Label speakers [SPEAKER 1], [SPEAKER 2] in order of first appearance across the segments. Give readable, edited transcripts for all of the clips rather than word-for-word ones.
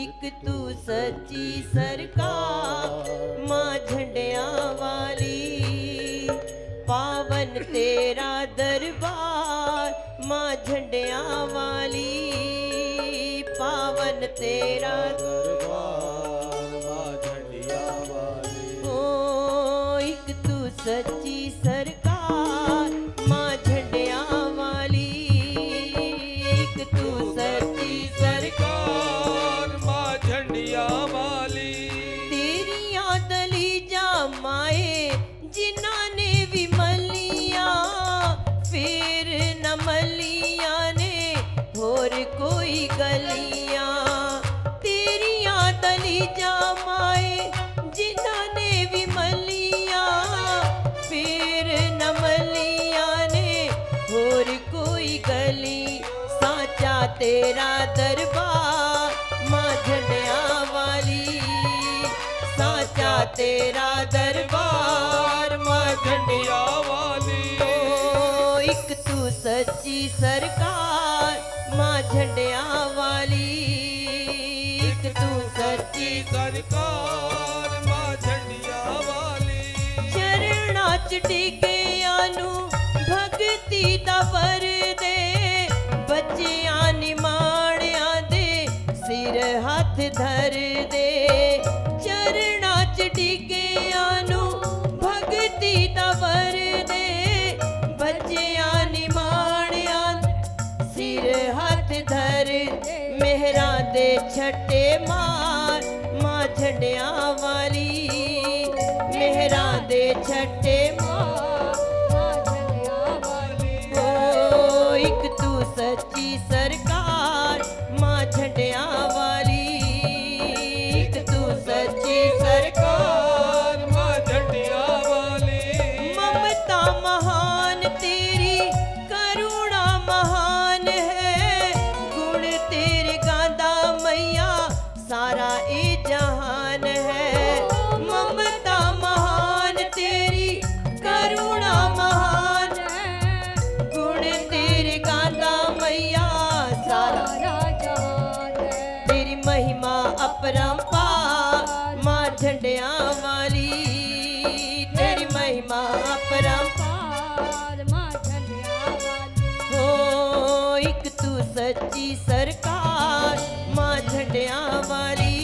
[SPEAKER 1] एक तू सच्ची सरकार माँ झंडियां वाली। पावन तेरा दरबार माँ झंडियां वाली। पावन तेरा
[SPEAKER 2] दरबार माँ झंडियां वाली।
[SPEAKER 1] ओ एक तू सच्ची सरकार माँ झंडियां वाली। एक तू सच्ची सरकार
[SPEAKER 2] माँ झंडियां वाली।
[SPEAKER 1] तेरियां दलीजा माए जिन्हां ने भी मलियां फिर न मलियां ने होर कोई गलियां। तेरियां दलीजा माए जिन्हां ने भी मलियां फिर न मलियां ने होर कोई गली। साचा तेरा दरबार माँ झंडियां वाली। साचा तेरा दरबार माँ झंडियां
[SPEAKER 2] वाली।
[SPEAKER 1] ओ एक तू सच्ची सरकार माँ झंडियां वाली। एक तू सच्ची
[SPEAKER 2] सरकार माँ झंडियां वाली।
[SPEAKER 1] चरणा च टिकियानु भगती दा वर दे। बच्चियां निमाणियां दे सिर हथ धर दे। चरणा च टिकियानु भगती दा वर दे। बच्चियां निमाणियां सिर हथ धर। मेहरां दे छट्टे मार माँ झंडियां वाली। मेहरां दे छट्टे मार माँ झंडियां वाली। ओ एक तू सच्ची सरकार माँ झंडियां वाली। एक तू सच्ची सरकार
[SPEAKER 2] माँ झंडियां वाली।
[SPEAKER 1] ममता महान तेरी करुणा महान है। गुण तेरे गांदा मैया सारा ए जहान है। ममता महान तेरी करुणा महान है। गुण तेरे गांदा मैया सारा जहान है। तेरी महिमा अपरंपार माँ झंडियां वाली। तेरी महिमा अपरंपार माँ झंडियां वाली। हो एक तू सच्ची सरकार माँ झंडियां वाली।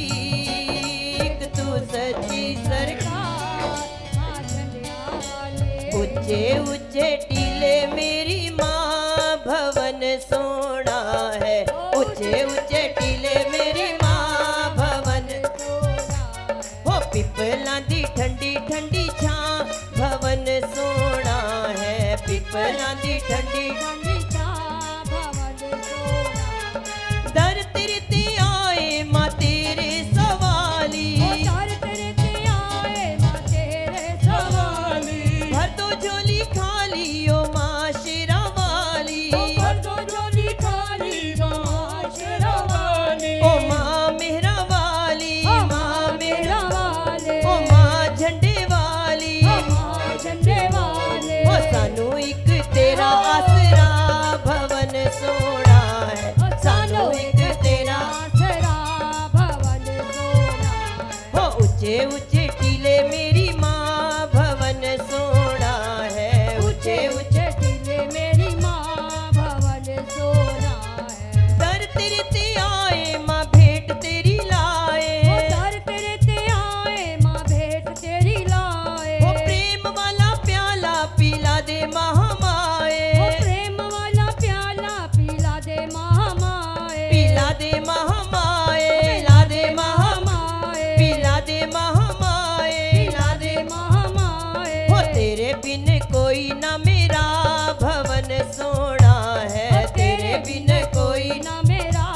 [SPEAKER 1] एक तू सच्ची सरकार माँ झंडियां वाली। ऊंचे ऊंचे टीले मेरी माँ भवन सोना है। ऊंचे ऊंचे टीले मेरी माँ भवन सोना है। हो पिपलां दी ठंडी ठंडी छां भवन सोना है। पिपलां दी ठंडी ठंडी छां भवन सोना है। दर तेरे ते आए माँ तेरे सवाली। दर तेरे ते आए माँ तेरे सवाली। भर दो झोली खाली ओ माँ शेरा वाली। भर दो झोली खाली माँ शेरा वाली। ओ माँ मेहरा वाली। माँ मेहरा वाली। ओ माँ झंडे वाली। माँ झंडे वाली। ओ सानू एक तेरा आसरा भवन सोना है। सानू एक तेरा आसरा भवन सोना है। हो ऊंचे ऊंचे टीले मेरी माँ भवन सोना है। ऊंचे ऊंचे टीले मेरी माँ भवन सोना है। दर तेरे ते आए माँ भेंट तेरी लाए। दर तेरे ते आए माँ भेंट तेरी लाए। ओ प्रेम वाला प्याला पिला दे महामाए। ओ प्रेम वाला प्याला पिला दे महामाए। पिला दे महामाए। पिला दे महामाए। पिला दे महामाए। पिला दे महामाए। हो तेरे बिन कोई ना मेरा भवन सोना है। तेरे बिन कोई ना मेरा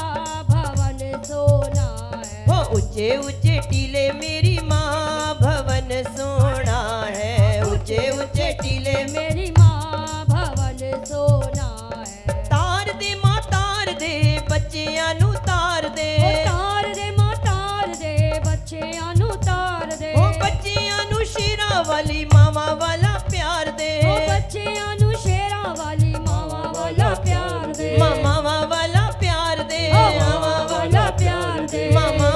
[SPEAKER 1] भवन सोना है। हो ऊंचे ऊंचे टीले मेरी माँ भवन सोना है। ऊंचे ऊंचे टीले मेरी माँ भवन सोना है। तार दे माँ तार दे बच्चियां नू तार दे। तार दे माँ तार दे बच्चियां नू तार दे। ओ बच्चियां नू शेरा वाली मामा वाला प्यार दे। ओ बच्चियां नू शेरा वाली मामा वाला प्यार दे। मामा वाला प्यार दे। मामा वाला प्यार दे। मामा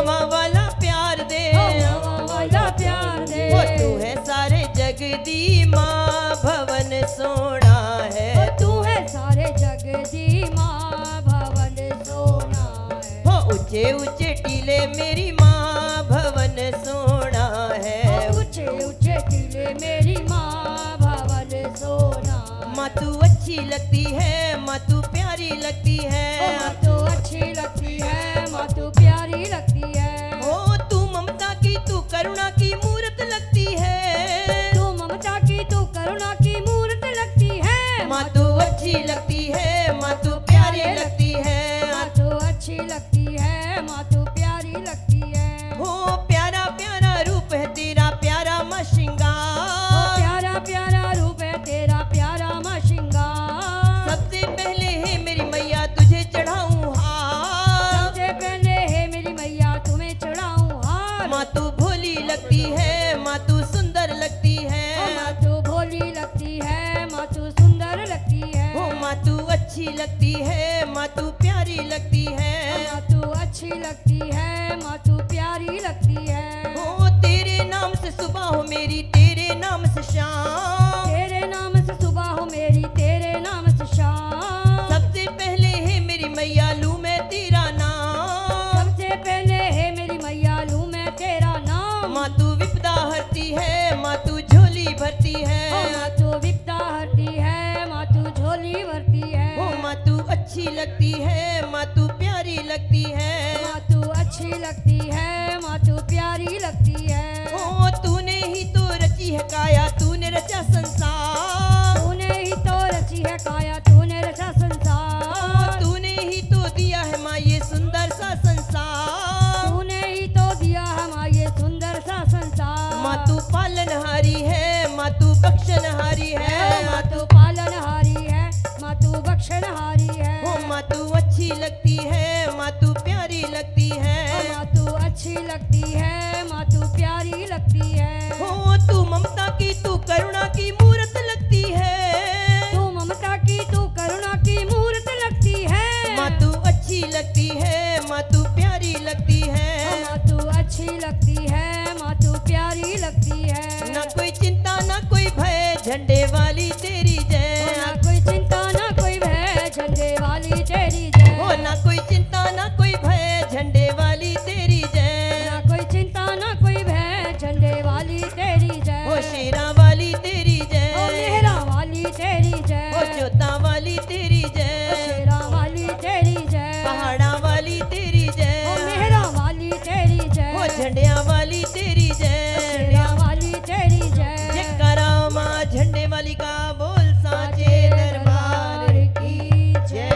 [SPEAKER 1] सोना है।
[SPEAKER 3] तू है सारे जग दी माँ भवन सोना है।
[SPEAKER 1] हो ऊंचे ऊंचे टीले मेरी माँ भवन सोना है।
[SPEAKER 3] ऊंचे ऊंचे टीले मेरी माँ भवन सोना है।
[SPEAKER 1] माँ तू अच्छी लगती है, माँ तू प्यारी लगती है।
[SPEAKER 3] माँ तू अच्छी लगती है, माँ तू प्यारी लगती है।
[SPEAKER 1] ओ तू ममता की, तू करुणा की मूरत लगती है।
[SPEAKER 3] तू ममता की, तू करुणा की मूर्त लगती है।
[SPEAKER 1] माँ तू अच्छी लगती है, माँ तू प्यारी लगती है।
[SPEAKER 3] माँ तू अच्छी लगती है, माँ तू प्यारी लगती है।
[SPEAKER 1] हो प्यारा प्यारा रूप है तेरा, प्यारा माँ श्रृंगार।
[SPEAKER 3] प्यारा प्यारा रूप है तेरा, प्यारा माँ श्रृंगार।
[SPEAKER 1] सबसे पहले है मेरी मैया तुझे चढ़ाऊं हार।
[SPEAKER 3] सबसे पहले है मेरी मैया तुम्हें चढ़ाऊं हार।
[SPEAKER 1] माँ तू भोली लगती है, माँ तू सुंदर लगती है।
[SPEAKER 3] माँ तू भोली लगती है, माँ तू सुंदर लगती है।
[SPEAKER 1] हो माँ तू अच्छी लगती है, माँ तू प्यारी लगती है।
[SPEAKER 3] माँ तू अच्छी लगती है, माँ तू प्यारी लगती है।
[SPEAKER 1] हो तेरे नाम से सुबह हो मेरी, तेरे नाम से शाम।
[SPEAKER 3] तेरे नाम से सुबह हो मेरी, तेरे नाम से शाम।
[SPEAKER 1] सबसे पहले है मेरी मैया लूं मैं तेरा नाम।
[SPEAKER 3] सबसे पहले है मेरी मैया लूं मैं तेरा नाम।
[SPEAKER 1] माँ तू विपदा हरती है, माँ तू झोली भरती है।
[SPEAKER 3] माँ तू विपदा हरती है, माँ तू झोली भरती है।
[SPEAKER 1] हो माँ तू अच्छी लगती है, माँ तू प्यारी लगती है।
[SPEAKER 3] माँ तू अच्छी लगती है, माँ तू प्यारी लगती है।
[SPEAKER 1] ओ तूने ही तो रची है काया, तूने रचा संसार।
[SPEAKER 3] तूने ही तो रची है काया, तूने रचा संसार।
[SPEAKER 1] तूने ही तो दिया है माँ ये सुंदर सा संसार।
[SPEAKER 3] तूने ही तो दिया है माँ ये सुंदर सा संसार।
[SPEAKER 1] माँ तू पालनहारी है, माँ तू बख्शनहारी है।
[SPEAKER 3] माँ तू पालनहारी है, माँ तू बख्शनहारी है।
[SPEAKER 1] हो माँ तू अच्छी लगती है, माँ तू प्यारी लगती है।
[SPEAKER 3] माँ तू अच्छी लगती है, माँ तू प्यारी लगती है।
[SPEAKER 1] हो तू ममता की, तू करुणा की मूरत लगती है।
[SPEAKER 3] तू ममता की, तू करुणा की मूर्त लगती है।
[SPEAKER 1] माँ तू अच्छी लगती है, माँ तू प्यारी लगती है।
[SPEAKER 3] माँ तू अच्छी लगती है, माँ तू प्यारी लगती है।
[SPEAKER 1] ना कोई चिंता ना कोई भय, झंडे वाली तेरी जय।
[SPEAKER 3] ना कोई चिंता ना कोई भय, झंडे वाली तेरी जय।
[SPEAKER 1] हो ना कोई चिंता ना कोई भय, झंडे वाली तेरी जय।
[SPEAKER 3] ना कोई चिंता ना कोई भय, झंडे वाली तेरी जय।
[SPEAKER 1] हो शेरा वाली तेरी जय।
[SPEAKER 3] ओ मेहरा वाली तेरी जय।
[SPEAKER 1] हो जोता वाली तेरी
[SPEAKER 3] ओ
[SPEAKER 1] जय।
[SPEAKER 3] शेरा वाली तेरी जय।
[SPEAKER 1] पहाड़ा वाली तेरी
[SPEAKER 3] ओ
[SPEAKER 1] जय।
[SPEAKER 3] मेहरा वाली तेरी जय।
[SPEAKER 1] हो झंडिया वाली तेरी
[SPEAKER 3] ओ
[SPEAKER 1] जय।
[SPEAKER 3] शेरा वाली तेरी जय।
[SPEAKER 1] जयकारा माँ झंडे वाली का बोल साचे दरबार की जय।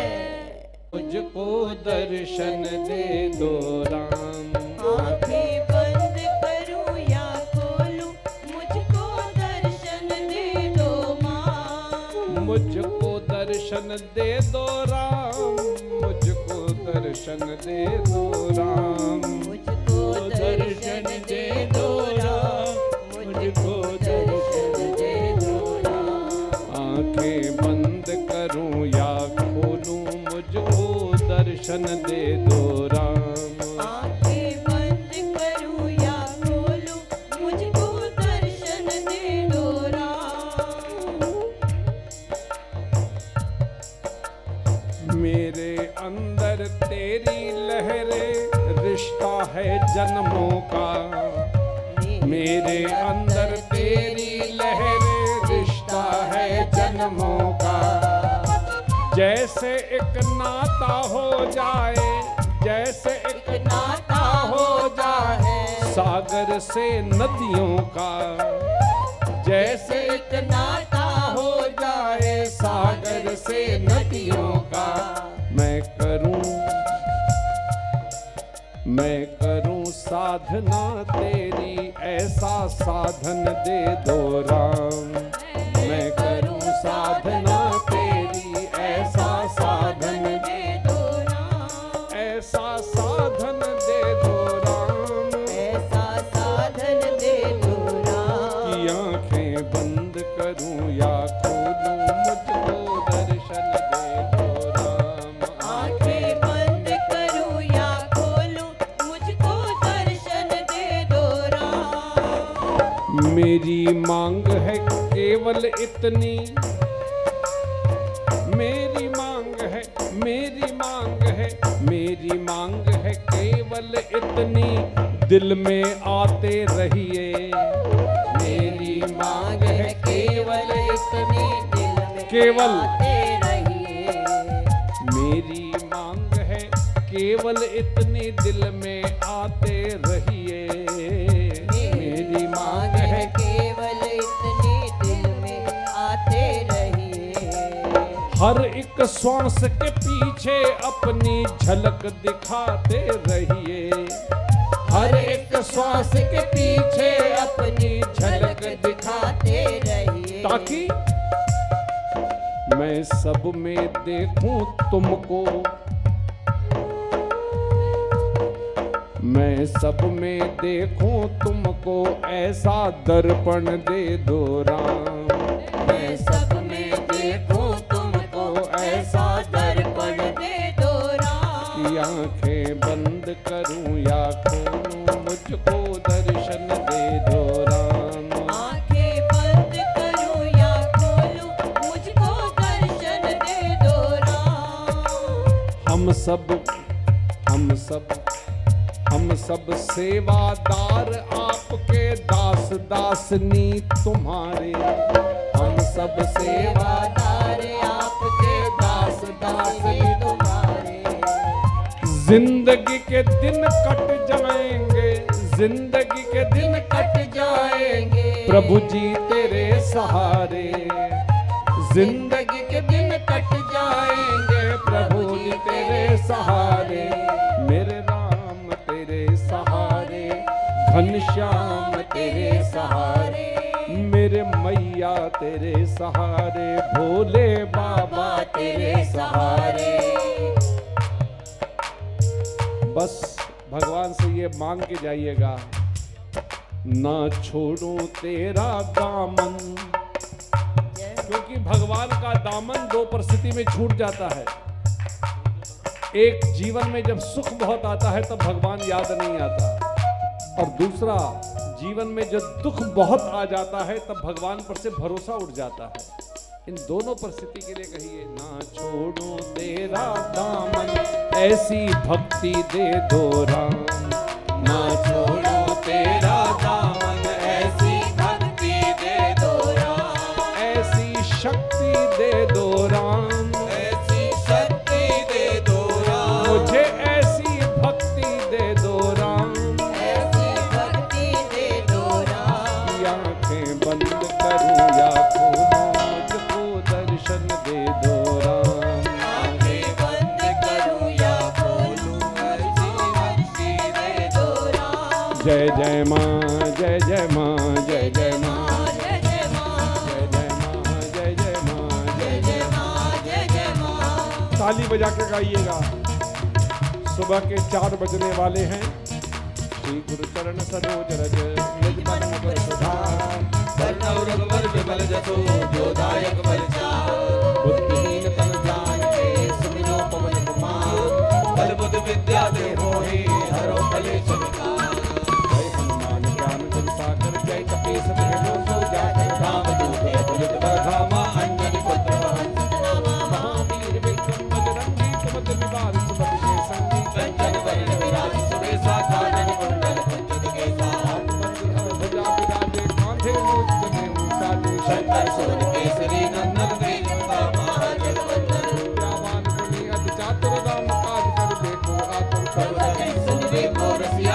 [SPEAKER 2] मुझको दर्शन दे दो राम।
[SPEAKER 1] आंखें बंद करूं या खोलूं, मुझको दर्शन दे दो माँ।
[SPEAKER 2] मुझको दर्शन दे दो राम। मुझको दर्शन दे दो राम।
[SPEAKER 1] मुझको दर्शन दे दो राम। मुझको दर्शन दे दो राम।
[SPEAKER 2] आंखें बंद करूं या खोलूं, मुझको दर्शन दे दो राम।
[SPEAKER 1] आंखें बंद करूं या खोलूं, मुझको दर्शन दे दो राम।
[SPEAKER 2] मेरे अंदर तेरी लहरे, रिश्ता है जन्मों का। मेरे अंदर तेरी लहरे, रिश्ता है जन्मों का। जैसे एक नाता हो जाए, जैसे एक नाता हो जाए सागर से नदियों का। जैसे एक नाता हो जाए सागर से नदियों का। मैं करूं साधना तेरी, ऐसा साधन दे दो राम। मैं करूं साधना तेरी, ऐसा साधन दे दो राम। ऐसा साधन दे दो राम।
[SPEAKER 1] ऐसा साधन दे दो राम।
[SPEAKER 2] कि आंखें बंद करूं या खोलूं, मुझको दर्शन दे दो राम।
[SPEAKER 1] आंखें बंद करूं या खोलूं, मुझको दर्शन दे दो राम।
[SPEAKER 2] मेरी मांग है केवल इतनी, है मेरी मांग है केवल इतनी, दिल में आते रहिए।
[SPEAKER 1] मेरी मांग है केवल इतनी, दिल में
[SPEAKER 2] केवल।
[SPEAKER 1] आते रहिए।
[SPEAKER 2] मेरी मांग है केवल इतनी, दिल में आते रहिए। मेरी मांग है
[SPEAKER 1] केवल इतनी, दिल में आते रहिए।
[SPEAKER 2] हर एक श्वास के पीछे अपनी झलक दिखाते रहिए। हर एक श्वास के पीछे अपनी झलक दिखाते
[SPEAKER 1] रहिए।
[SPEAKER 2] ताकि मैं सब में देखूं तुमको, मैं सब में देखूं तुमको, ऐसा दर्पण दे दो राम।
[SPEAKER 1] मैं सब में देखूं तुमको, ऐसा दर्पण दे दो राम।
[SPEAKER 2] कि आंखें बंद करूं या खोलूं, मुझको दर्शन दे दो राम।
[SPEAKER 1] आंखें बंद करूं या खोलूं, मुझको दर्शन दे दो राम।
[SPEAKER 2] हम सब सेवादार आपके, दास दासनी तुम्हारे। हम सब
[SPEAKER 1] सेवादार आपके, दास दासनी तुम्हारे।
[SPEAKER 2] जिंदगी के दिन कट जाएंगे, जिंदगी के दिन कट जाएंगे, प्रभु जी तेरे सहारे। जिंदगी के दिन कट जाएंगे, प्रभु जी तेरे सहारे। मेरे राम तेरे सहारे, घनश्याम तेरे सहारे, मेरे मैया तेरे सहारे, भोले बाबा तेरे सहारे। बस भगवान से ये मांग के जाइएगा, ना छोड़ो तेरा दामन। क्योंकि भगवान का दामन दो परिस्थिति में छूट जाता है। एक, जीवन में जब सुख बहुत आता है तब भगवान याद नहीं आता, और दूसरा, जीवन में जब दुख बहुत आ जाता है तब भगवान पर से भरोसा उठ जाता है। इन दोनों परिस्थिति के लिए कहिए, ना छोड़ो तेरा दामन, ऐसी भक्ति दे दो राम। ना छोड़ो तेरा दामन, ऐसी भक्ति दे दो राम। ऐसी शक्ति दे दो राम, ऐसी शक्ति दे दो राम। मुझे ऐसी भक्ति दे दो राम,
[SPEAKER 1] ऐसी भक्ति दे दो राम।
[SPEAKER 2] कि आंखें बंद करूं या खोलूं, मुझको दर्शन दे दो राम।
[SPEAKER 1] आंखें बंद करूं या खोलूं, ऐसी भक्ति दे दो राम।
[SPEAKER 2] जय जय माँ, जय जय माँ, जय जय माँ,
[SPEAKER 1] जय जय माँ,
[SPEAKER 2] जय जय माँ, जय जय माँ,
[SPEAKER 1] जय जय माँ, जय जय माँ।
[SPEAKER 2] ताली बजा के गाइएगा। सुबह के 4 बजने वाले हैं। श्री गुरु चरण सरोज रज, निज मन मुकुर सुधार।
[SPEAKER 4] वर्णव रघुवर विमल जसो, जो दायक बलचाओ।
[SPEAKER 2] बुद्धिहीन तन
[SPEAKER 4] जानिके सुमिरो पवन कुमार। बल बुद्धि विद्या देहो हे, हरो कलेश विकार।
[SPEAKER 2] जय हनुमान ज्ञान गुण सागर, जय कपीस तिहुँ सो जाकर।
[SPEAKER 4] राम दूत अतुलित बल धामा, अंजनी पुत्र पवन नामा।
[SPEAKER 2] महावीर विक्रम बजरंगी, सुमति निवार सुमति के संगी।
[SPEAKER 4] कंचन वरण विराज सुबेसा, कानन कुंडल कुंचित केसा।
[SPEAKER 2] ध्वजा विराजे कांधे, मूंछ जनेऊ साजे।
[SPEAKER 4] शंकर सोन केसरी नंदन, तेज प्रताप महाजगवंदन।
[SPEAKER 2] विद्यावान गुणी अति चातुर, राम काज कर देखो आतुर।
[SPEAKER 4] प्रभु दया सुन देखो रसिया,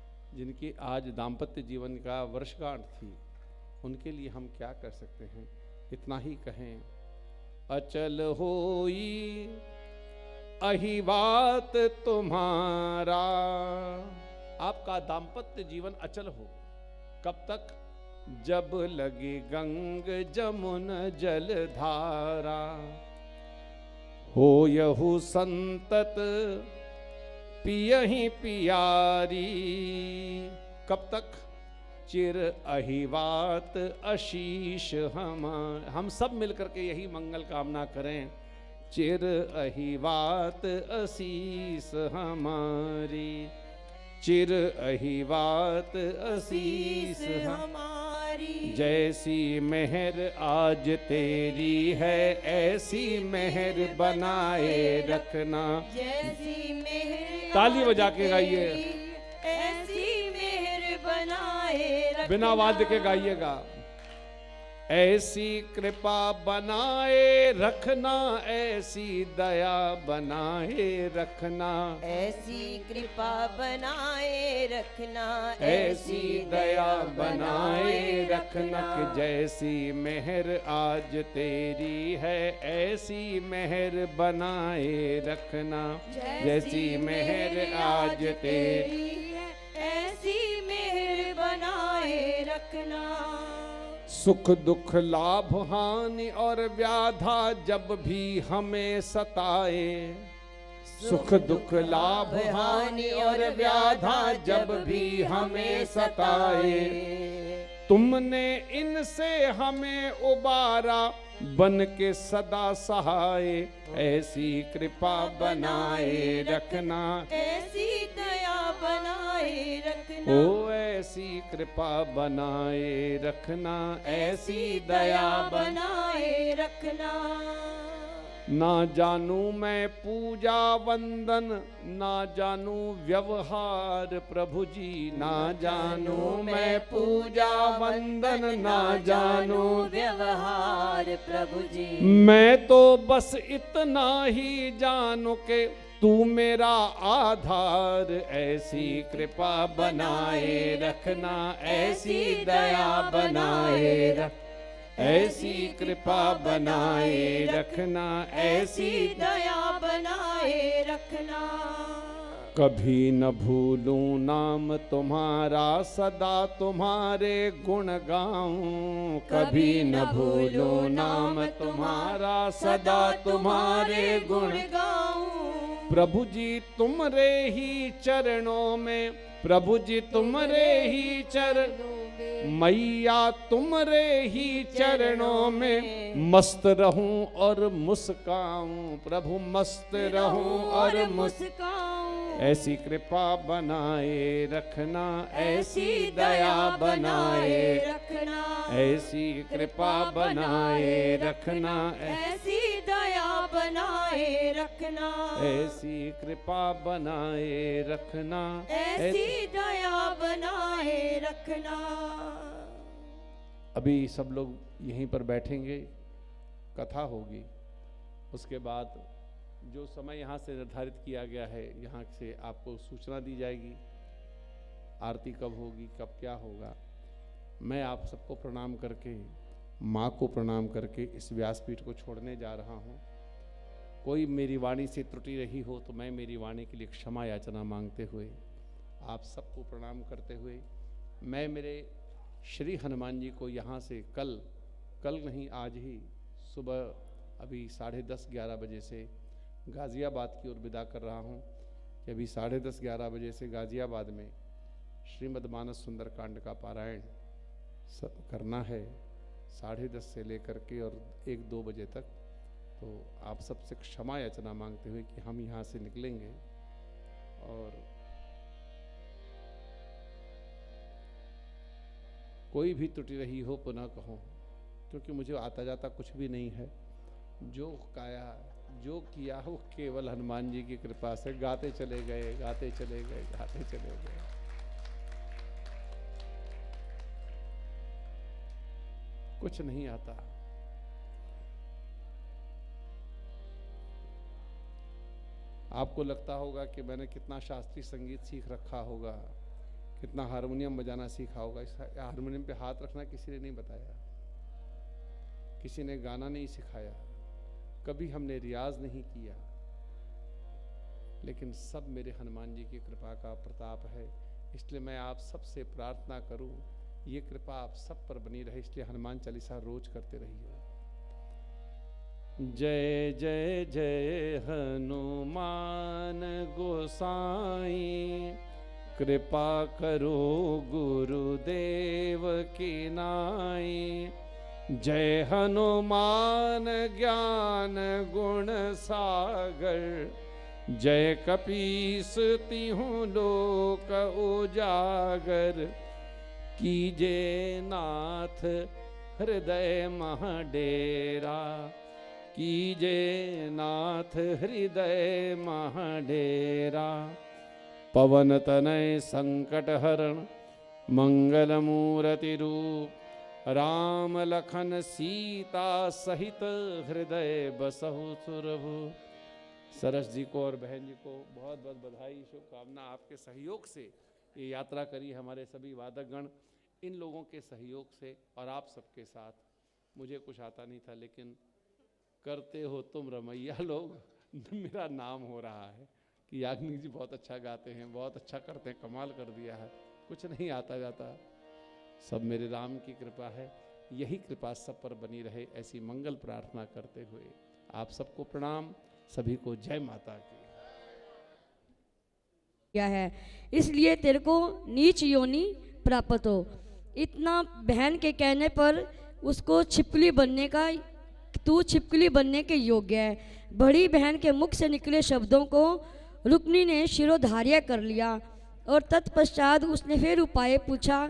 [SPEAKER 2] जिनकी आज दाम्पत्य जीवन का वर्षगांठ थी, उनके लिए हम क्या कर सकते हैं? इतना ही कहें, अचल होई अहिवात तुम्हारा। आपका दाम्पत्य जीवन अचल हो कब तक? जब लगे गंग जमुन जल धारा, हो यहु संतत पियहि पियारी। कब तक? चिर अहिवात आशीष हम सब मिलकर के यही मंगल कामना करें, चिर अहिवात आशीष हमारी, चिर अहिवात आशीष हमारी। जैसी मेहर आज तेरी है, ऐसी मेहर बनाए रखना।
[SPEAKER 1] जैसी मेहर
[SPEAKER 2] ताली बजा के गाइए,
[SPEAKER 1] ऐसी मेहर बनाए रखना।
[SPEAKER 2] बिना वाद्य के गाइएगा। ऐसी कृपा बनाए रखना, ऐसी दया बनाए रखना।
[SPEAKER 1] ऐसी कृपा बनाए रखना,
[SPEAKER 2] ऐसी दया बनाए रखना। कि जैसी मेहर आज तेरी है, ऐसी मेहर बनाए रखना। जैसी मेहर आज तेरी
[SPEAKER 1] है, ऐसी मेहर बनाए रखना।
[SPEAKER 2] सुख दुख लाभ हानि और व्याधा जब भी हमें सताए, सुख दुख लाभ हानि और व्याधा जब भी हमें सताए, तुमने इनसे हमें उबारा बन के सदा सहाय। ऐसी कृपा बनाए रखना,
[SPEAKER 1] ऐसी दया बनाए रखना।
[SPEAKER 2] ओ ऐसी कृपा बनाए रखना, ऐसी दया
[SPEAKER 1] बनाए रखना।
[SPEAKER 2] ना जानू मैं पूजा वंदन, ना जानू व्यवहार प्रभु जी। ना जानू मैं पूजा वंदन, ना जानू
[SPEAKER 1] व्यवहार प्रभु जी।
[SPEAKER 2] मैं तो बस इतना ही जानू के तू मेरा आधार। ऐसी कृपा बनाए रखना, ऐसी दया बनाए रख, ऐसी कृपा बनाए रखना, ऐसी
[SPEAKER 1] दया बनाए रखना।
[SPEAKER 2] कभी न भूलूं नाम तुम्हारा, सदा तुम्हारे गुण गाऊं। कभी न भूलूं नाम तुम्हारा, सदा तुम्हारे गुण
[SPEAKER 1] गाऊं।
[SPEAKER 2] प्रभु जी तुमरे ही चरणों में, प्रभु जी तुमरे ही चरणों में, मैया तुमरे ही चरणों में मस्त रहूं और मुस्काऊं। प्रभु मस्त रहूं और
[SPEAKER 1] मुस्काऊं।
[SPEAKER 2] ऐसी कृपा बनाए रखना, ऐसी दया बनाए
[SPEAKER 1] रखना।
[SPEAKER 2] ऐसी कृपा बनाए रखना,
[SPEAKER 1] ऐसी दया बनाए रखना।
[SPEAKER 2] ऐसी कृपा बनाए रखना,
[SPEAKER 1] ऐसी दया बनाए रखना।
[SPEAKER 2] अभी सब लोग यहीं पर बैठेंगे, कथा होगी। उसके बाद जो समय यहाँ से निर्धारित किया गया है, यहाँ से आपको सूचना दी जाएगी आरती कब होगी, कब क्या होगा। मैं आप सबको प्रणाम करके, माँ को प्रणाम करके इस व्यासपीठ को छोड़ने जा रहा हूँ। कोई मेरी वाणी से त्रुटि रही हो तो मैं मेरी वाणी के लिए क्षमा याचना मांगते हुए आप सबको प्रणाम करते हुए, मैं मेरे श्री हनुमान जी को यहाँ से कल नहीं आज ही सुबह अभी 10:30-11 बजे से गाज़ियाबाद की ओर विदा कर रहा हूँ। कि अभी 10:30-11 बजे से गाज़ियाबाद में श्रीमद्मानस सुंदरकांड का पारायण करना है, 10:30 से लेकर के और 1-2 बजे तक। तो आप सबसे क्षमा याचना मांगते हुए कि हम यहाँ से निकलेंगे और कोई भी त्रुटि रही हो पुनः कहो, क्योंकि मुझे आता जाता कुछ भी नहीं है। जो काया जो किया हो केवल हनुमान जी की कृपा से। गाते चले गए, गाते चले गए, गाते चले गए। कुछ नहीं आता। आपको लगता होगा कि मैंने कितना शास्त्रीय संगीत सीख रखा होगा, कितना हारमोनियम बजाना सीखा होगा। इस हारमोनियम पे हाथ रखना किसी ने नहीं बताया, किसी ने गाना नहीं सिखाया, कभी हमने रियाज नहीं किया, लेकिन सब मेरे हनुमान जी की कृपा का प्रताप है। इसलिए मैं आप सबसे प्रार्थना करूं, ये कृपा आप सब पर बनी रहे, इसलिए हनुमान चालीसा रोज करते रहिए। जय जय जय हनुमान गोसाई, कृपा करो गुरुदेव की नाई। जय हनुमान ज्ञान गुण सागर, जय कपीस तिहुँ लोक उजागर। कीजे नाथ हृदय मह डेरा, कीजे नाथ हृदय मह डेरा। पवन तनय संकट हरण, मंगल मूर्ति रूप। राम लखन सीता सहित, हृदय बसहु सुरभु। सरस जी को और बहन जी को बहुत बहुत बधाई, शुभकामना। आपके सहयोग से ये यात्रा करी हमारे सभी वादकगण, इन लोगों के सहयोग से और आप सबके साथ। मुझे कुछ आता नहीं था, लेकिन करते हो तुम रमैया लोग, मेरा नाम हो रहा है कि याग्निक जी बहुत अच्छा गाते हैं, बहुत अच्छा करते हैं, कमाल कर दिया है। कुछ नहीं आता जाता, सब मेरे राम की कृपा है। यही कृपा सब पर बनी रहे, ऐसी मंगल प्रार्थना करते हुए आप सबको प्रणाम, सभी को जय माता की।
[SPEAKER 3] क्या है, इसलिए तेरे को नीच योनि प्राप्त हो। इतना बहन के कहने पर उसको छिपकली बनने का, तू छिपकली बनने के योग्य है। बड़ी बहन के मुख से निकले शब्दों को रुक्मिणी ने शिरोधार्य कर लिया और तत्पश्चात उसने फिर उपाय पूछा।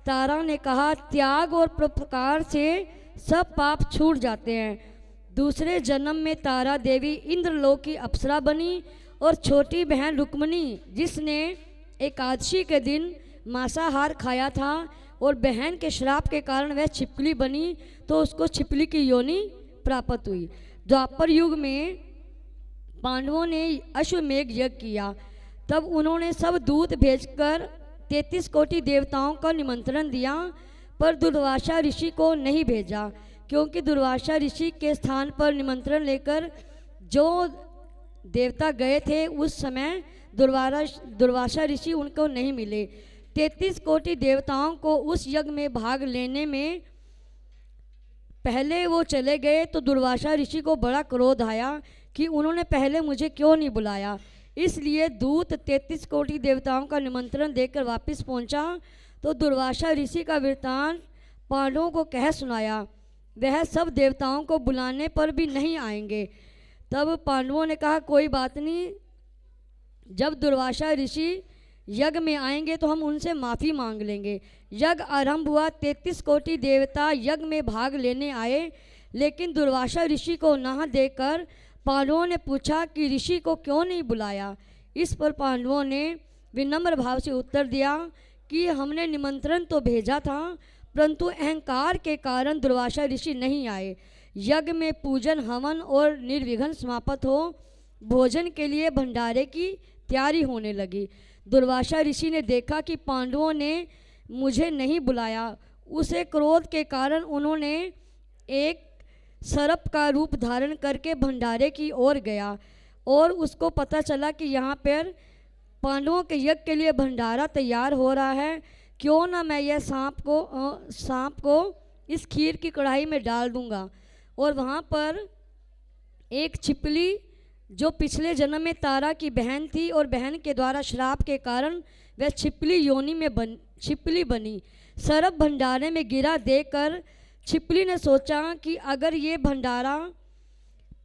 [SPEAKER 3] तारा ने कहा, त्याग और परोपकार से सब पाप छूट जाते हैं। दूसरे जन्म में तारा देवी इंद्रलोक की अप्सरा बनी और छोटी बहन रुक्मिणी, जिसने एकादशी के दिन मांसाहार खाया था और बहन के श्राप के कारण वह छिपकली बनी, तो उसको छिपकली की योनि प्राप्त हुई। द्वापर युग में पांडवों ने अश्वमेघ यज्ञ किया, तब उन्होंने सब दूत भेजकर 33 कोटि देवताओं का निमंत्रण दिया, पर दुर्वासा ऋषि को नहीं भेजा, क्योंकि दुर्वासा ऋषि के स्थान पर निमंत्रण लेकर जो देवता गए थे उस समय दुर्वासा ऋषि उनको नहीं मिले। 33 कोटि देवताओं को उस यज्ञ में भाग लेने में पहले वो चले गए, तो दुर्वासा ऋषि को बड़ा क्रोध आया कि उन्होंने पहले मुझे क्यों नहीं बुलाया। इसलिए दूत 33 कोटि देवताओं का निमंत्रण देकर वापस पहुंचा, तो दुर्वासा ऋषि का वृत्तांत पांडवों को कह सुनाया। वह सब देवताओं को बुलाने पर भी नहीं आएंगे। तब पांडवों ने कहा, कोई बात नहीं, जब दुर्वासा ऋषि यज्ञ में आएंगे तो हम उनसे माफ़ी मांग लेंगे। यज्ञ आरंभ हुआ, 33 कोटि देवता यज्ञ में भाग लेने आए, लेकिन दुर्वासा ऋषि को ना देकर पांडवों ने पूछा कि ऋषि को क्यों नहीं बुलाया। इस पर पांडवों ने विनम्र भाव से उत्तर दिया कि हमने निमंत्रण तो भेजा था, परंतु अहंकार के कारण दुर्वासा ऋषि नहीं आए। यज्ञ में पूजन हवन और निर्विघ्न समाप्त हो, भोजन के लिए भंडारे की तैयारी होने लगी। दुर्वासा ऋषि ने देखा कि पांडवों ने मुझे नहीं बुलाया। उसे क्रोध के कारण उन्होंने एक सर्प का रूप धारण करके भंडारे की ओर गया और उसको पता चला कि यहाँ पर पांडवों के यज्ञ के लिए भंडारा तैयार हो रहा है, क्यों ना मैं यह सांप को इस खीर की कढ़ाई में डाल दूंगा। और वहाँ पर एक छिपकली जो पिछले जन्म में तारा की बहन थी और बहन के द्वारा श्राप के कारण वह छिपकली योनि में छिपकली बनी। सर्प भंडारे में गिरा देकर छिपकली ने सोचा कि अगर ये भंडारा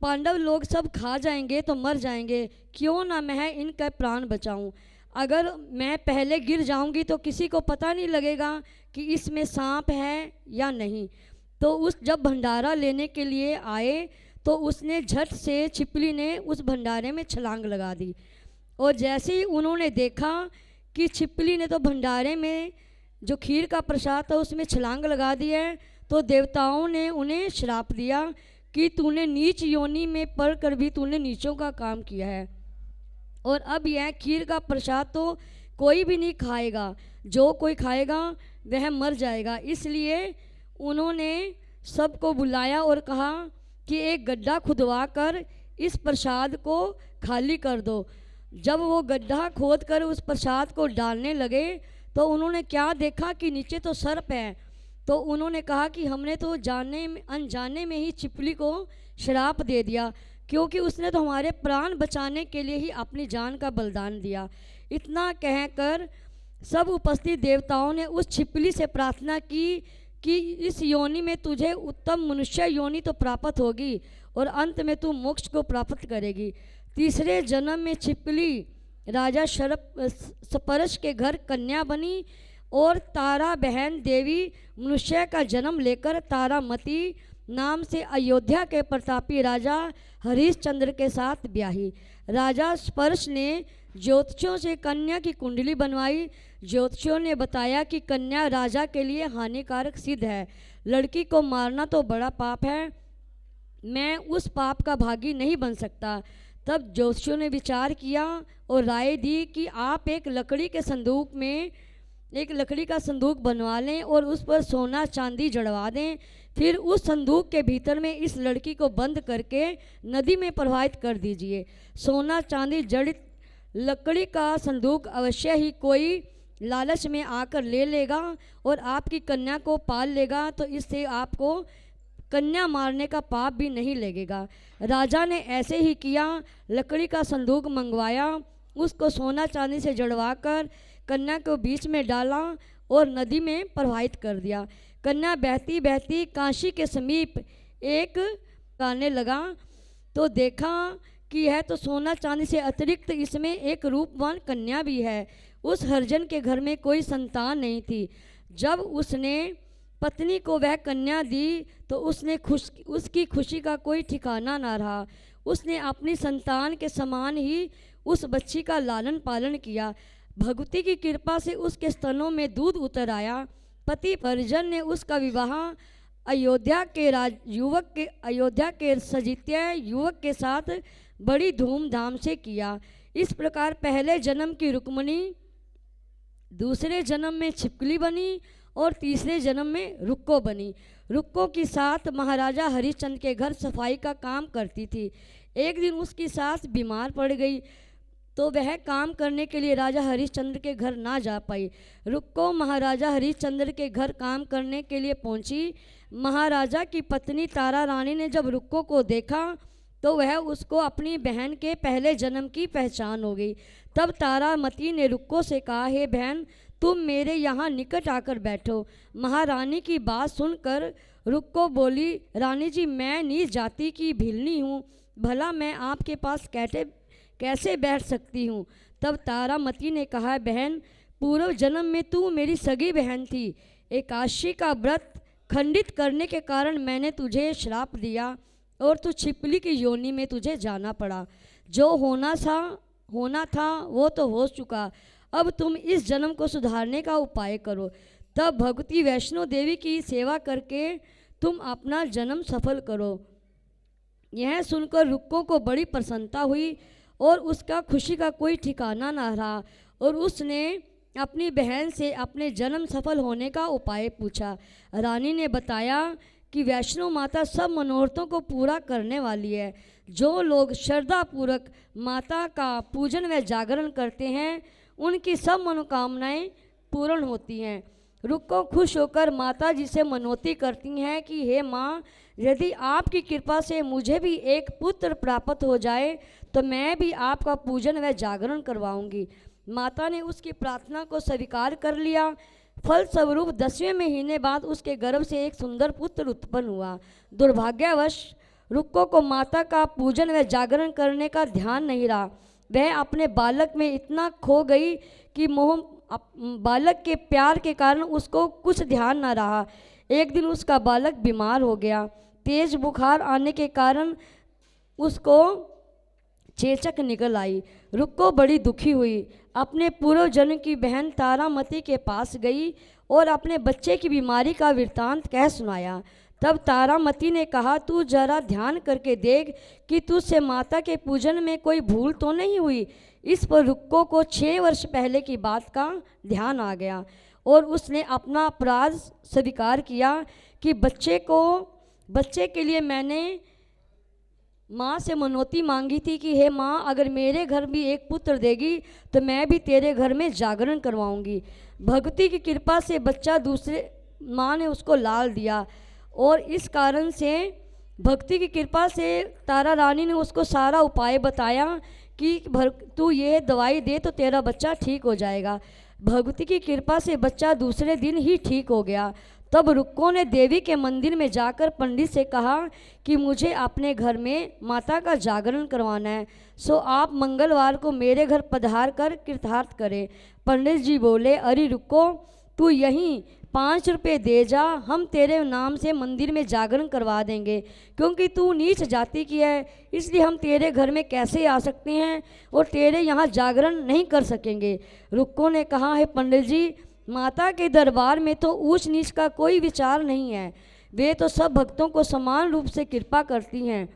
[SPEAKER 3] पांडव लोग सब खा जाएंगे तो मर जाएंगे, क्यों ना मैं इनका प्राण बचाऊं। अगर मैं पहले गिर जाऊंगी तो किसी को पता नहीं लगेगा कि इसमें सांप है या नहीं। तो जब भंडारा लेने के लिए आए तो उसने झट से छिपकली ने उस भंडारे में छलांग लगा दी। और जैसे ही उन्होंने देखा कि छिपकली ने तो भंडारे में जो खीर का प्रसाद था उसमें छलांग लगा दी है, तो देवताओं ने उन्हें श्राप दिया कि तूने नीच योनि में पढ़कर भी तूने नीचों का काम किया है, और अब यह खीर का प्रसाद तो कोई भी नहीं खाएगा, जो कोई खाएगा वह मर जाएगा। इसलिए उन्होंने सबको बुलाया और कहा कि एक गड्ढा खुदवा कर इस प्रसाद को खाली कर दो। जब वो गड्ढा खोद कर उस प्रसाद को डालने लगे तो उन्होंने क्या देखा कि नीचे तो सर्प है। तो उन्होंने कहा कि हमने तो जाने में अनजाने में ही छिपली को श्राप दे दिया, क्योंकि उसने तो हमारे प्राण बचाने के लिए ही अपनी जान का बलिदान दिया। इतना कहकर सब उपस्थित देवताओं ने उस छिपली से प्रार्थना की कि इस योनि में तुझे उत्तम मनुष्य योनि तो प्राप्त होगी और अंत में तू मोक्ष को प्राप्त करेगी। तीसरे जन्म में छिपली राजा सपरश के घर कन्या बनी और तारा बहन देवी मनुष्य का जन्म लेकर तारामती नाम से अयोध्या के प्रतापी राजा हरिश्चंद्र के साथ ब्याही। राजा स्पर्श ने ज्योतिषियों से कन्या की कुंडली बनवाई। ज्योतिषियों ने बताया कि कन्या राजा के लिए हानिकारक सिद्ध है, लड़की को मारना तो बड़ा पाप है, मैं उस पाप का भागी नहीं बन सकता। तब ज्योतिषियों ने विचार किया और राय दी कि आप एक लकड़ी का संदूक बनवा लें और उस पर सोना चांदी जड़वा दें। फिर उस संदूक के भीतर में इस लड़की को बंद करके नदी में प्रवाहित कर दीजिए। सोना चांदी जड़ित लकड़ी का संदूक अवश्य ही कोई लालच में आकर ले लेगा और आपकी कन्या को पाल लेगा, तो इससे आपको कन्या मारने का पाप भी नहीं लगेगा। राजा ने ऐसे ही किया। लकड़ी का संदूक मंगवाया, उसको सोना चांदी से जड़वाकर कन्या को बीच में डाला और नदी में प्रवाहित कर दिया। कन्या बहती बहती काशी के समीप एक गाने लगा तो देखा कि यह तो सोना चांदी से अतिरिक्त इसमें एक रूपवान कन्या भी है। उस हरिजन के घर में कोई संतान नहीं थी। जब उसने पत्नी को वह कन्या दी तो उसकी खुशी का कोई ठिकाना ना रहा। उसने अपनी संतान के समान ही उस बच्ची का लालन पालन किया। भगवती की कृपा से उसके स्तनों में दूध उतर आया। पति परिजन ने उसका विवाह अयोध्या के सजित्य युवक के साथ बड़ी धूमधाम से किया। इस प्रकार पहले जन्म की रुक्मणी दूसरे जन्म में छिपकली बनी और तीसरे जन्म में रुक्को बनी। रुक्को की सास महाराजा हरिश्चंद्र के घर सफाई का काम करती थी। एक दिन उसकी सास बीमार पड़ गई तो वह काम करने के लिए राजा हरिश्चंद्र के घर ना जा पाई। रुक्को महाराजा हरिश्चंद्र के घर काम करने के लिए पहुंची। महाराजा की पत्नी तारा रानी ने जब रुक्को को देखा तो वह उसको अपनी बहन के पहले जन्म की पहचान हो गई। तब तारामती ने रुक्को से कहा, हे बहन, तुम मेरे यहाँ निकट आकर बैठो। महारानी की बात सुनकर रुक्को बोली, रानी जी, मैं नीच जाति की भिलनी हूँ, भला मैं आपके पास कैसे बैठ सकती हूँ। तब तारामती ने कहा, बहन, पूर्व जन्म में तू मेरी सगी बहन थी। एकादशी का व्रत खंडित करने के कारण मैंने तुझे श्राप दिया और तू छिपली की योनि में तुझे जाना पड़ा। जो होना था वो तो हो चुका, अब तुम इस जन्म को सुधारने का उपाय करो। तब भगवती वैष्णो देवी की सेवा करके तुम अपना जन्म सफल करो। यह सुनकर रुक्को को बड़ी प्रसन्नता हुई और उसका खुशी का कोई ठिकाना न रहा और उसने अपनी बहन से अपने जन्म सफल होने का उपाय पूछा। रानी ने बताया कि वैष्णो माता सब मनोरथों को पूरा करने वाली है। जो लोग श्रद्धापूर्वक माता का पूजन व जागरण करते हैं उनकी सब मनोकामनाएं पूर्ण होती हैं। रुक्को खुश होकर माता जी से मनोती करती हैं कि हे माँ, यदि आपकी कृपा से मुझे भी एक पुत्र प्राप्त हो जाए तो मैं भी आपका पूजन व जागरण करवाऊंगी। माता ने उसकी प्रार्थना को स्वीकार कर लिया। फलस्वरूप 10वें महीने बाद उसके गर्भ से एक सुंदर पुत्र उत्पन्न हुआ। दुर्भाग्यवश रुक्को को माता का पूजन व जागरण करने का ध्यान नहीं रहा। वह अपने बालक में इतना खो गई कि बालक के प्यार के कारण उसको कुछ ध्यान न रहा। एक दिन उसका बालक बीमार हो गया। तेज बुखार आने के कारण उसको चेचक निकल आई। रुक्को बड़ी दुखी हुई। अपने पूर्व जन्म की बहन तारामती के पास गई और अपने बच्चे की बीमारी का वृत्तांत कह सुनाया। तब तारामती ने कहा, तू जरा ध्यान करके देख कि तुझसे माता के पूजन में कोई भूल तो नहीं हुई। इस पर रुक्को को 6 वर्ष पहले की बात का ध्यान आ गया और उसने अपना अपराध स्वीकार किया कि बच्चे के लिए मैंने माँ से मनौती मांगी थी कि हे माँ, अगर मेरे घर भी एक पुत्र देगी तो मैं भी तेरे घर में जागरण करवाऊंगी। भगवती की कृपा से बच्चा दूसरे माँ ने उसको लाल दिया और इस कारण से भक्ति की कृपा से तारा रानी ने उसको सारा उपाय बताया कि तू ये दवाई दे तो तेरा बच्चा ठीक हो जाएगा। भगवती की कृपा से बच्चा दूसरे दिन ही ठीक हो गया। तब रुक्को ने देवी के मंदिर में जाकर पंडित से कहा कि मुझे अपने घर में माता का जागरण करवाना है, सो आप मंगलवार को मेरे घर पधार कर कृतार्थ करें। पंडित जी बोले, अरे रुक्को, तू यहीं 5 रुपये दे जा, हम तेरे नाम से मंदिर में जागरण करवा देंगे, क्योंकि तू नीच जाति की है, इसलिए हम तेरे घर में कैसे आ सकते हैं और तेरे यहाँ जागरण नहीं कर सकेंगे। रुक्को ने कहा, है पंडित जी, माता के दरबार में तो ऊंच नीच का कोई विचार नहीं है, वे तो सब भक्तों को समान रूप से कृपा करती हैं,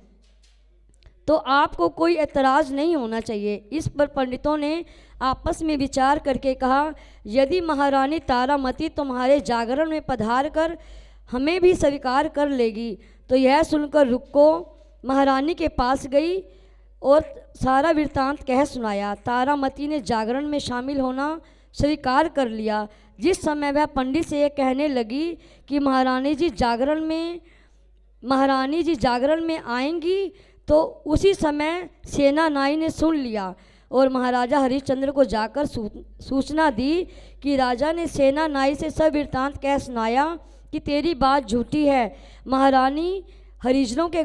[SPEAKER 3] तो आपको कोई एतराज़ नहीं होना चाहिए। इस पर पंडितों ने आपस में विचार करके कहा, यदि महारानी तारामती तुम्हारे जागरण में पधार कर हमें भी स्वीकार कर लेगी। तो यह सुनकर रुक्को महारानी के पास गई और सारा वृत्तांत कह सुनाया। तारामती ने जागरण में शामिल होना स्वीकार कर लिया। जिस समय वह पंडित से ये कहने लगी कि महारानी जी जागरण में आएंगी, तो उसी समय सेनानाई ने सुन लिया और महाराजा हरिश्चंद्र को जाकर सूचना दी कि राजा ने सेनानाई से सब वृत्तांत कह सुनाया कि तेरी बात झूठी है। महारानी हरिजनों के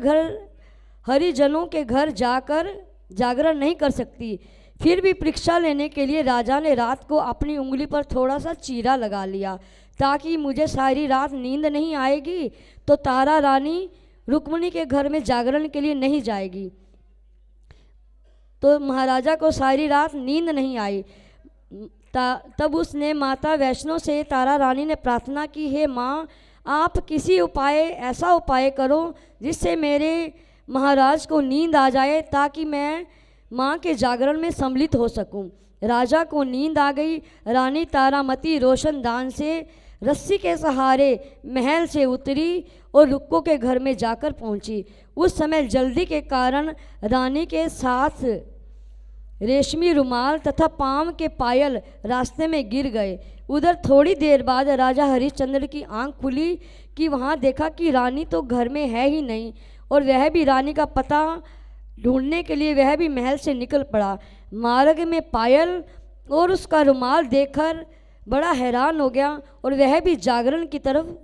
[SPEAKER 3] घर जाकर जागरण नहीं कर सकती। फिर भी परीक्षा लेने के लिए राजा ने रात को अपनी उंगली पर थोड़ा सा चीरा लगा लिया, ताकि मुझे सारी रात नींद नहीं आएगी तो तारा रानी रुक्मिणी के घर में जागरण के लिए नहीं जाएगी। तो महाराजा को सारी रात नींद नहीं आई। तब उसने माता वैष्णो से तारा रानी ने प्रार्थना की, हे माँ, आप किसी ऐसा उपाय करो जिससे मेरे महाराज को नींद आ जाए, ताकि मैं माँ के जागरण में सम्मिलित हो सकूं। राजा को नींद आ गई। रानी तारामती रोशनदान से रस्सी के सहारे महल से उतरी और रुक्को के घर में जाकर पहुंची। उस समय जल्दी के कारण रानी के साथ रेशमी रुमाल तथा पाँव के पायल रास्ते में गिर गए। उधर थोड़ी देर बाद राजा हरिश्चंद्र की आंख खुली कि वहाँ देखा कि रानी तो घर में है ही नहीं, और वह भी रानी का पता ढूंढने के लिए वह भी महल से निकल पड़ा। मार्ग में पायल और उसका रुमाल देखकर बड़ा हैरान हो गया और वह भी जागरण की तरफ,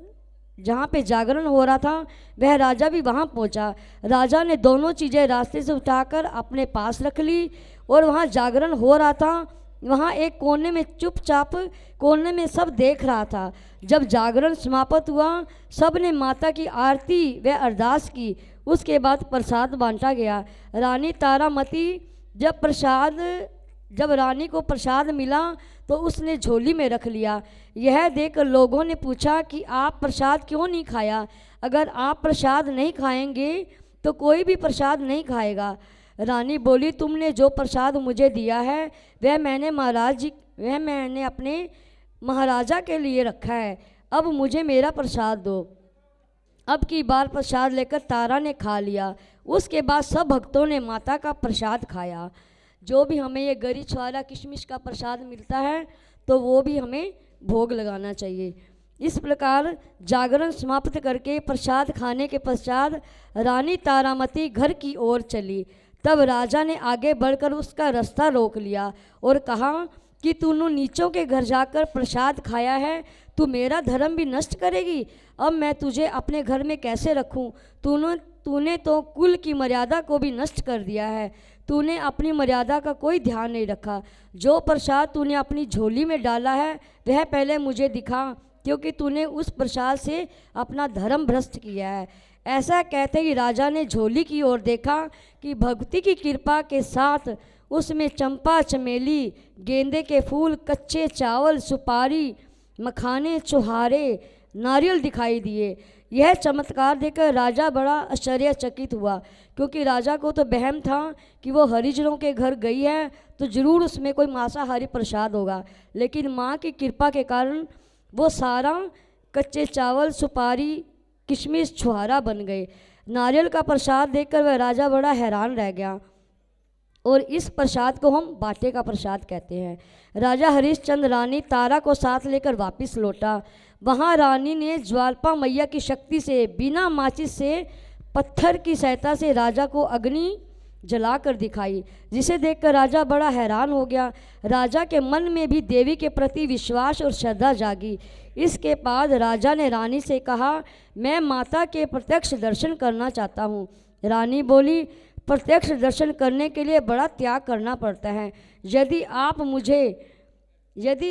[SPEAKER 3] जहाँ पे जागरण हो रहा था, वह राजा भी वहाँ पहुँचा। राजा ने दोनों चीज़ें रास्ते से उठाकर अपने पास रख ली और वहाँ जागरण हो रहा था। वहाँ एक कोने में चुपचाप कोने में सब देख रहा था। जब जागरण समाप्त हुआ, सब ने माता की आरती व अरदास की। उसके बाद प्रसाद बांटा गया। रानी तारामती जब रानी को प्रसाद मिला तो उसने झोली में रख लिया। यह देखकर लोगों ने पूछा कि आप प्रसाद क्यों नहीं खाया? अगर आप प्रसाद नहीं खाएंगे तो कोई भी प्रसाद नहीं खाएगा। रानी बोली, तुमने जो प्रसाद मुझे दिया है वह मैंने अपने महाराजा के लिए रखा है, अब मुझे मेरा प्रसाद दो। अब की बार प्रसाद लेकर तारा ने खा लिया। उसके बाद सब भक्तों ने माता का प्रसाद खाया। जो भी हमें ये गरी छुआरा किशमिश का प्रसाद मिलता है तो वो भी हमें भोग लगाना चाहिए। इस प्रकार जागरण समाप्त करके प्रसाद खाने के पश्चात रानी तारामती घर की ओर चली। तब राजा ने आगे बढ़कर उसका रास्ता रोक लिया और कहा कि तूने नीचों के घर जाकर प्रसाद खाया है, तू मेरा धर्म भी नष्ट करेगी। अब मैं तुझे अपने घर में कैसे रखूं? तूने तो कुल की मर्यादा को भी नष्ट कर दिया है। तूने अपनी मर्यादा का कोई ध्यान नहीं रखा। जो प्रसाद तूने अपनी झोली में डाला है वह पहले मुझे दिखा, क्योंकि तूने उस प्रसाद से अपना धर्म भ्रष्ट किया है। ऐसा कहते ही राजा ने झोली की ओर देखा कि भक्ति की कृपा के साथ उसमें चंपा, चमेली, गेंदे के फूल, कच्चे चावल, सुपारी, मखाने, चुहारे, नारियल दिखाई दिए। यह चमत्कार देखकर राजा बड़ा आश्चर्यचकित हुआ, क्योंकि राजा को तो वहम था कि वो हरिजनों के घर गई है तो जरूर उसमें कोई मांसाहारी प्रसाद होगा। लेकिन माँ की कृपा के कारण वो सारा कच्चे चावल, सुपारी, किशमिश, छुहारा बन गए। नारियल का प्रसाद देखकर वह राजा बड़ा हैरान रह गया, और इस प्रसाद को हम बाटे का प्रसाद कहते हैं। राजा हरिश्चंद्र रानी तारा को साथ लेकर वापस लौटा। वहाँ रानी ने ज्वालपा मैया की शक्ति से बिना माचिस से पत्थर की सहायता से राजा को अग्नि जलाकर दिखाई, जिसे देखकर राजा बड़ा हैरान हो गया। राजा के मन में भी देवी के प्रति विश्वास और श्रद्धा जागी। इसके बाद राजा ने रानी से कहा, मैं माता के प्रत्यक्ष दर्शन करना चाहता हूँ। रानी बोली, प्रत्यक्ष दर्शन करने के लिए बड़ा त्याग करना पड़ता है। यदि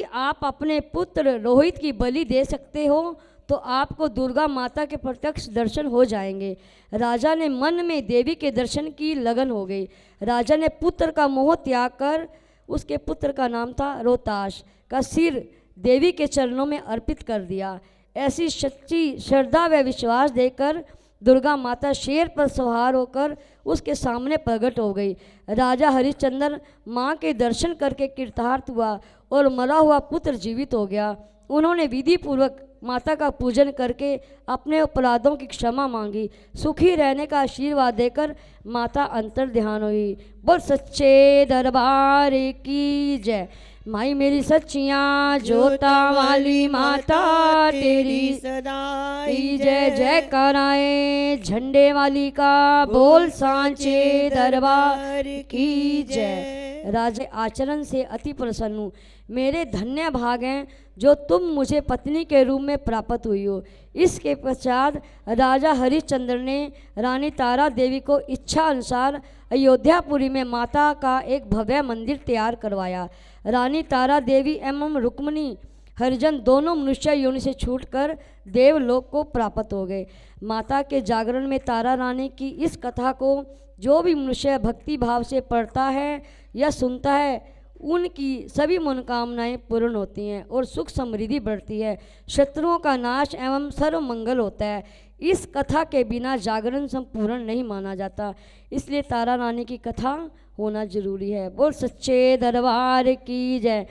[SPEAKER 3] आप अपने पुत्र रोहित की बलि दे सकते हो तो आपको दुर्गा माता के प्रत्यक्ष दर्शन हो जाएंगे। राजा ने मन में देवी के दर्शन की लगन हो गई। राजा ने पुत्र का मोह त्याग कर, उसके पुत्र का नाम था रोहताश, का सिर देवी के चरणों में अर्पित कर दिया। ऐसी सच्ची श्रद्धा व विश्वास देकर दुर्गा माता शेर पर सवार होकर उसके सामने प्रकट हो गई। राजा हरिश्चंद्र माँ के दर्शन करके कृतार्थ हुआ और मरा हुआ पुत्र जीवित हो गया। उन्होंने विधि पूर्वक माता का पूजन करके अपने अपराधों की क्षमा मांगी। सुखी रहने का आशीर्वाद देकर माता अंतर ध्यान हुई। बोल सच्चे दरबार की जय। माई मेरी सच्चियाँ जोता वाली माता तेरी
[SPEAKER 1] सदाई
[SPEAKER 3] जय जय कराए। झंडे वाली का बोल सांचे दरबार की जय। राजा आचरण से अति प्रसन्न हूँ। मेरे धन्य भाग हैं जो तुम मुझे पत्नी के रूप में प्राप्त हुई हो। इसके पश्चात राजा हरिश्चंद्र ने रानी तारा देवी को इच्छा अनुसार अयोध्यापुरी में माता का एक भव्य मंदिर तैयार करवाया। रानी तारा देवी एवं रुक्मिणी हरिजन दोनों मनुष्य योनि से छूटकर देवलोक को प्राप्त हो गए। माता के जागरण में तारा रानी की इस कथा को जो भी मनुष्य भक्ति भाव से पढ़ता है या सुनता है, उनकी सभी मनोकामनाएं पूर्ण होती हैं और सुख समृद्धि बढ़ती है, शत्रुओं का नाश एवं सर्व मंगल होता है। इस कथा के बिना जागरण संपूर्ण नहीं माना जाता, इसलिए तारा रानी की कथा होना जरूरी है। बोल सच्चे दरबार की जय।